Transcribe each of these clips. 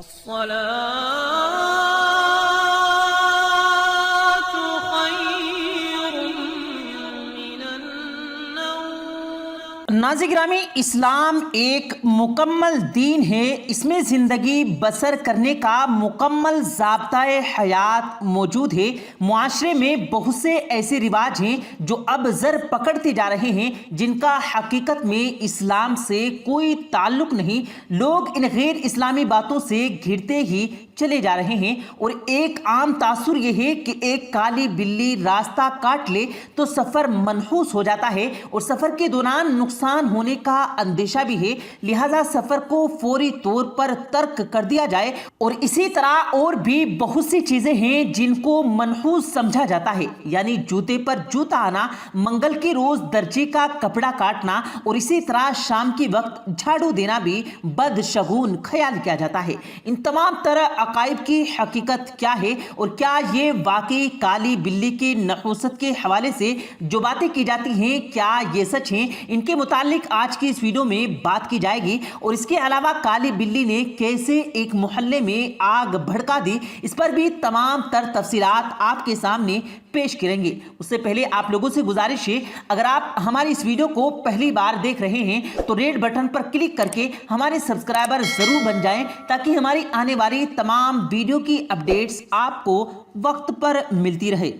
الصلاة خير من النوم۔ ناظرین گرامی، اسلام ایک مکمل دین ہے۔ اس میں زندگی بسر کرنے کا مکمل ضابطۂ حیات موجود ہے۔ معاشرے میں بہت سے ایسے رواج ہیں جو اب زر پکڑتے جا رہے ہیں، جن کا حقیقت میں اسلام سے کوئی تعلق نہیں۔ لوگ ان غیر اسلامی باتوں سے گھرتے ہی چلے جا رہے ہیں، اور ایک عام تاثر یہ ہے کہ ایک کالی بلی راستہ کاٹ لے تو سفر منحوس ہو جاتا ہے، اور سفر کے دوران نقصان ہونے کا اندیشہ بھی ہے، لہذا سفر کو فوری طور پر ترک کر دیا جائے۔ اور اسی طرح اور بھی بہت سی چیزیں ہیں جن کو منحوس سمجھا جاتا ہے، یعنی جوتے پر جوتا آنا، منگل کے روز درجے کا کپڑا کاٹنا، اور اسی طرح شام کے وقت جھاڑو دینا بھی بدشگون خیال کیا جاتا ہے۔ ان تمام طرح عقائد کی حقیقت کیا ہے، اور کیا یہ واقعی کالی بلی کی نحوست کے حوالے سے جو باتیں کی جاتی ہیں کیا یہ سچ ہیں؟ ان کے متعلق آج کی اس ویڈیو میں بات کی جائے گی، اور اس کے علاوہ کالی بلی نے کیسے ایک محلے میں آگ بھڑکا دی، اس پر بھی تمام تر تفصیلات آپ کے سامنے پیش کریں گے۔ اس سے پہلے آپ لوگوں سے گزارش ہے، اگر آپ ہماری اس ویڈیو کو پہلی بار دیکھ رہے ہیں تو ریڈ بٹن پر کلک کر کے ہمارے سبسکرائبر ضرور بن جائیں، تاکہ ہماری آنے والی تمام ویڈیو کی اپڈیٹس آپ کو وقت پر ملتی رہے۔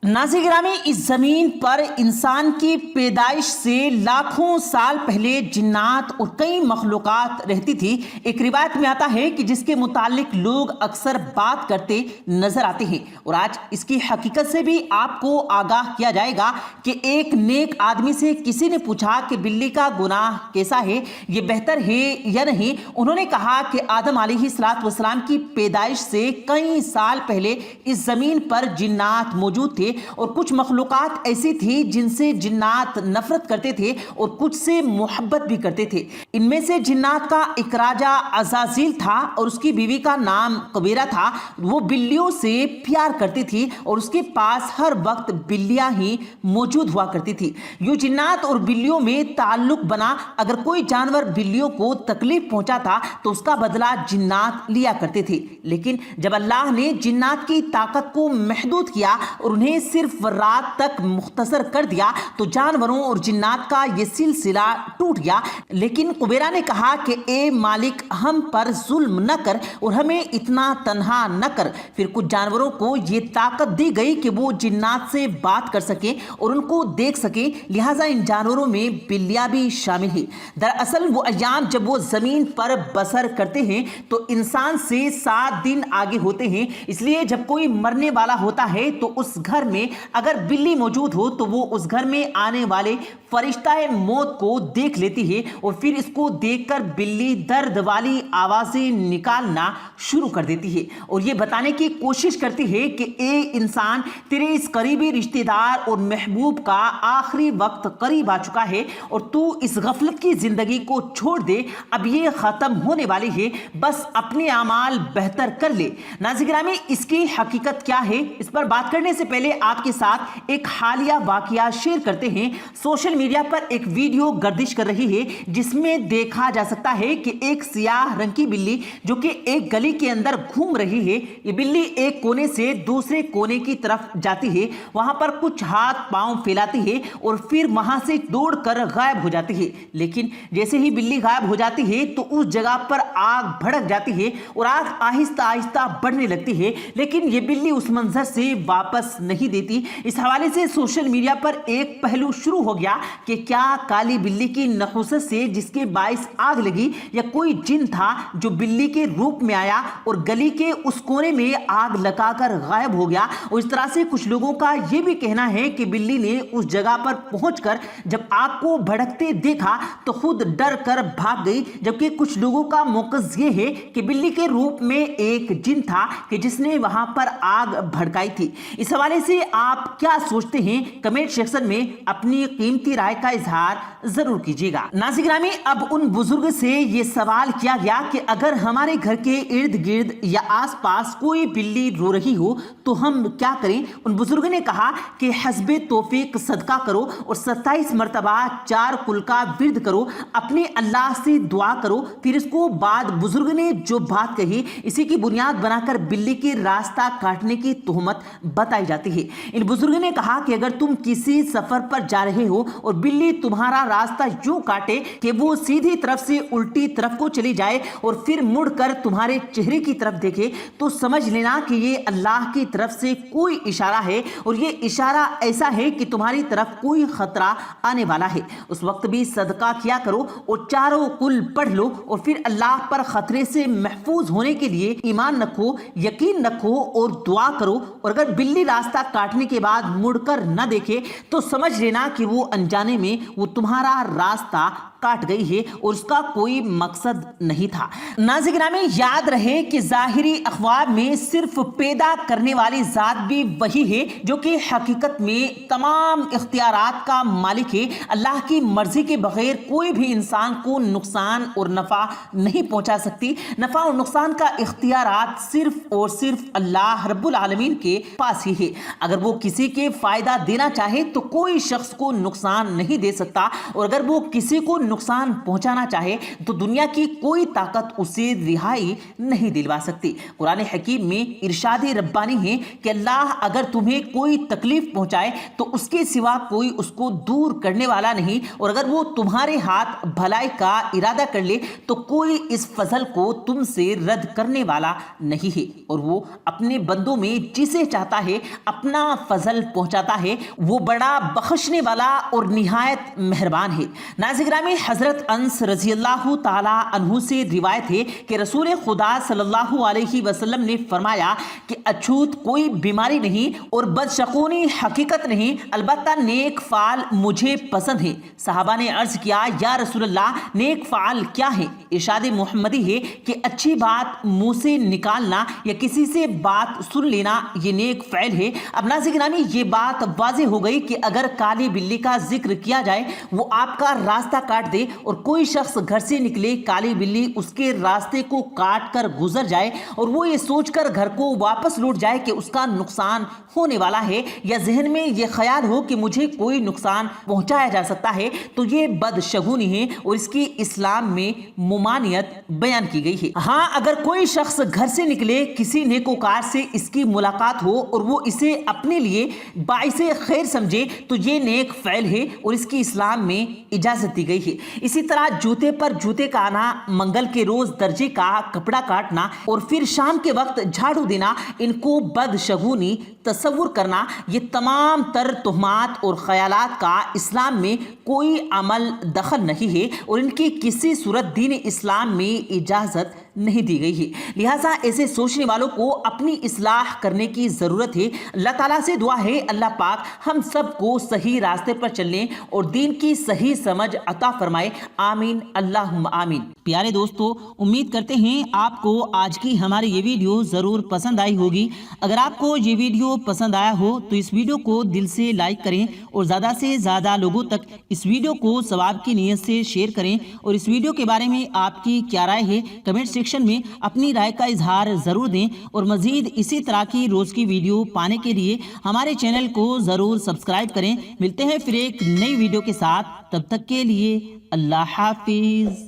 ناظرین گرامی، اس زمین پر انسان کی پیدائش سے لاکھوں سال پہلے جنات اور کئی مخلوقات رہتی تھی۔ ایک روایت میں آتا ہے کہ جس کے متعلق لوگ اکثر بات کرتے نظر آتے ہیں، اور آج اس کی حقیقت سے بھی آپ کو آگاہ کیا جائے گا کہ ایک نیک آدمی سے کسی نے پوچھا کہ بلی کا گناہ کیسا ہے، یہ بہتر ہے یا نہیں؟ انہوں نے کہا کہ آدم علیہ السلام کی پیدائش سے کئی سال پہلے اس زمین پر جنات موجود تھے، اور کچھ مخلوقات ایسی تھی جن سے جنات نفرت کرتے تھے اور کچھ سے محبت بھی کرتے تھے۔ ان میں سے جنات کا ایک راجا عزازیل تھا، اور اس کی بیوی کا نام قبیرہ تھا۔ وہ بلیوں سے پیار کرتی تھی، اور اس کے پاس ہر وقت بلیاں ہی موجود ہوا کرتی تھی۔ یوں جنات اور بلیوں میں تعلق بنا۔ اگر کوئی جانور بلیوں کو تکلیف پہنچا تھا تو اس کا بدلہ جنات لیا کرتے تھے، لیکن جب اللہ نے جنات کی طاقت کو محدود کیا اور انہیں صرف رات تک مختصر کر دیا تو جانوروں اور جنات کا یہ سلسلہ ٹوٹ گیا۔ لیکن قبیرہ نے کہا کہ اے مالک، ہم پر ظلم نہ کر اور ہمیں اتنا تنہا نہ کر۔ پھر کچھ جانوروں کو یہ طاقت دی گئی کہ وہ جنات سے بات کر سکیں اور ان کو دیکھ سکیں، لہٰذا ان جانوروں میں بلیاں بھی شامل ہیں۔ دراصل وہ ایام جب وہ زمین پر بسر کرتے ہیں تو انسان سے 7 دن آگے ہوتے ہیں، اس لیے جب کوئی مرنے والا ہوتا ہے تو اس گھر میں اگر بلی موجود ہو تو وہ اس گھر میں آنے والے فرشتہ موت کو دیکھ لیتی ہے، اور پھر اس کو دیکھ کر بلی درد والی آوازیں نکالنا شروع کر دیتی ہے، اور یہ بتانے کی کوشش کرتی ہے کہ اے انسان، تیرے اس قریبی رشتہ دار اور محبوب کا آخری وقت قریب آ چکا ہے، اور تو اس غفلت کی زندگی کو چھوڑ دے، اب یہ ختم ہونے والی ہے، بس اپنے اعمال بہتر کر لے۔ ناظرین گرامی، اس کی حقیقت کیا ہے، اس پر بات کرنے سے پہلے آپ کے ساتھ ایک حالیہ واقعہ شیئر کرتے ہیں۔ سوشل میڈیا پر ایک ویڈیو گردش کر رہی ہے جس میں دیکھا جا سکتا ہے کہ ایک سیاہ رنگ کی بلی جو کہ ایک گلی کے اندر گھوم رہی ہے۔ یہ بلی ایک کونے سے دوسرے کونے کی طرف جاتی ہے، وہاں پر کچھ ہاتھ پاؤں پھیلاتی ہے اور پھر وہاں سے دوڑ کر غائب ہو جاتی ہے۔ لیکن جیسے ہی بلی غائب ہو جاتی ہے تو اس جگہ پر آگ بھڑک جاتی ہے اور آگ آہستہ آہستہ بڑھنے لگتی ہے، لیکن یہ بلی اس منظر سے واپس نہیں دیتی۔ اس حوالے سے سوشل میڈیا پر ایک پہلو شروع ہو گیا کہ کیا کالی بلی کی نحوست سے جس کے باعث آگ لگی، یا کوئی جن تھا جو بلی کے روپ میں آیا اور گلی کے اس کونے میں آگ لگا کر غائب ہو گیا۔ اور اس طرح سے کچھ لوگوں کا یہ بھی کہنا ہے کہ بلی نے اس جگہ پر پہنچ کر جب آگ کو بھڑکتے دیکھا تو خود ڈر کر بھاگ گئی، جبکہ کچھ لوگوں کا موقف یہ ہے کہ بلی کے روپ میں ایک جن تھا کہ جس نے وہاں پر آگ بھڑکائی تھی۔ اس حوالے سے آپ کیا سوچتے ہیں؟ کمنٹ سیکشن میں اپنی قیمتی رائے کا اظہار ضرور کیجیے گا۔ ناظرین گرامی، اب ان بزرگ سے یہ سوال کیا گیا کہ اگر ہمارے گھر کے ارد گرد یا آس پاس کوئی بلی رو رہی ہو تو ہم کیا کریں؟ ان بزرگ نے کہا کہ حسب توفیق صدقہ کرو اور 27 مرتبہ 4 کل کا ورد کرو، اپنے اللہ سے دعا کرو۔ پھر اس کو بعد بزرگ نے جو بات کہی اسی کی بنیاد بنا کر بلی کے راستہ کاٹنے کی تہمت بتائی جاتی ہے۔ ان بزرگ نے کہا کہ اگر تم کسی سفر پر جا رہے ہو اور بلی تمہارا راستہ یوں کاٹے کہ وہ سیدھی طرف سے الٹی طرف کو چلی جائے اور پھر مڑ کر تمہارے چہرے کی طرف دیکھے تو سمجھ لینا کہ یہ اللہ کی طرف سے کوئی اشارہ ہے اور یہ اشارہ ایسا ہے کہ تمہاری طرف کوئی خطرہ آنے والا ہے۔ اس وقت بھی صدقہ کیا کرو اور 4 کل پڑھ لو اور پھر اللہ پر خطرے سے محفوظ ہونے کے لیے ایمان رکھو، یقین رکھو اور دعا کرو، اور اگر بلی راستہ کاٹنے کے بعد مڑ کر نہ دیکھے تو سمجھ لینا کہ وہ انجانے میں وہ تمہارا راستہ کاٹ گئی ہے اور اس کا کوئی مقصد نہیں تھا۔ ناظرین گرامی، یاد رہے کہ ظاہری اخبار میں صرف پیدا کرنے والی ذات بھی وہی ہے جو کہ حقیقت میں تمام اختیارات کا مالک ہے۔ اللہ کی مرضی کے بغیر کوئی بھی انسان کو نقصان اور نفع نہیں پہنچا سکتی۔ نفع اور نقصان کا اختیارات صرف اور صرف اللہ رب العالمین کے پاس ہی ہے۔ اگر وہ کسی کے فائدہ دینا چاہے تو کوئی شخص کو نقصان نہیں دے سکتا، اور اگر وہ کسی کو نقصان پہنچانا چاہے تو دنیا کی کوئی طاقت اسے رہائی نہیں دلوا سکتی۔ قرآن حکیم میں ارشاد ربانی ہے کہ اللہ اگر تمہیں کوئی تکلیف پہنچائے تو اس کے سوا کوئی اس کو دور کرنے والا نہیں، اور اگر وہ تمہارے ہاتھ بھلائی کا ارادہ کر لے تو کوئی اس فضل کو تم سے رد کرنے والا نہیں ہے، اور وہ اپنے بندوں میں جسے چاہتا ہے اپنا فضل پہنچاتا ہے، وہ بڑا بخشنے والا اور نہایت مہربان ہے۔ ناظرین گرامی، حضرت انس رضی اللہ تعالی عنہ سے روایت ہے کہ رسول خدا صلی اللہ علیہ وسلم نے فرمایا کہ اچھوت کوئی بیماری نہیں اور بدشگونی حقیقت نہیں، البتہ نیک فعل مجھے پسند ہے۔ صحابہ نے عرض کیا یا رسول اللہ، نیک فعل کیا ہے؟ ارشاد محمدی ہے کہ اچھی بات منہ سے نکالنا یا کسی سے بات سن لینا یہ نیک فعل ہے۔ اب ناظرین گرامی، یہ بات واضح ہو گئی کہ اگر کالی بلی کا ذکر کیا جائے، وہ آپ کا راستہ کاٹ دے اور کوئی شخص گھر سے نکلے، کالی بلی اس کے راستے کو کاٹ کر گزر جائے اور وہ یہ سوچ کر گھر کو واپس لوٹ جائے کہ اس کا نقصان ہونے والا ہے، یا ذہن میں یہ خیال ہو کہ مجھے کوئی نقصان پہنچایا جا سکتا ہے، تو یہ بدشگونی ہے اور اس کی اسلام میں ممانعت بیان کی گئی ہے۔ ہاں، اگر کوئی شخص گھر سے نکلے، کسی نیکوکار سے اس کی ملاقات ہو اور وہ اسے اپنے لیے باعث خیر سمجھے تو یہ نیک فعل ہے اور اس کی اسلام میں اجازت دی گئی ہے۔ اسی طرح جوتے پر جوتے کا آنا، منگل کے روز درجے کا کپڑا کاٹنا اور پھر شام کے وقت جھاڑو دینا، ان کو بدشگونی تصور کرنا، یہ تمام تر تہمات اور خیالات کا اسلام میں کوئی عمل دخل نہیں ہے اور ان کی کسی صورت دین اسلام میں اجازت نہیں دی گئی ہے۔ لہٰذا ایسے سوچنے والوں کو اپنی اصلاح کرنے کی ضرورت ہے۔ اللہ تعالیٰ سے دعا ہے اللہ پاک ہم سب کو صحیح راستے پر چلنے اور دین کی صحیح سمجھ عطا فرمائے، آمین اللہم آمین۔ پیارے دوستو، امید کرتے ہیں آپ کو آج کی ہماری یہ ویڈیو ضرور پسند آئی ہوگی۔ اگر آپ کو یہ ویڈیو پسند آیا ہو تو اس ویڈیو کو دل سے لائک کریں اور زیادہ سے زیادہ لوگوں تک اس ویڈیو کو ثواب کی نیت سے شیئر کریں، اور اس ویڈیو کے بارے میں آپ کی کیا رائے ہے کمنٹ سیکشن میں اپنی رائے کا اظہار ضرور دیں، اور مزید اسی طرح کی روز کی ویڈیو پانے کے لیے ہمارے چینل کو ضرور سبسکرائب کریں۔ ملتے ہیں پھر ایک نئی ویڈیو کے ساتھ، تب تک کے لیے اللہ حافظ۔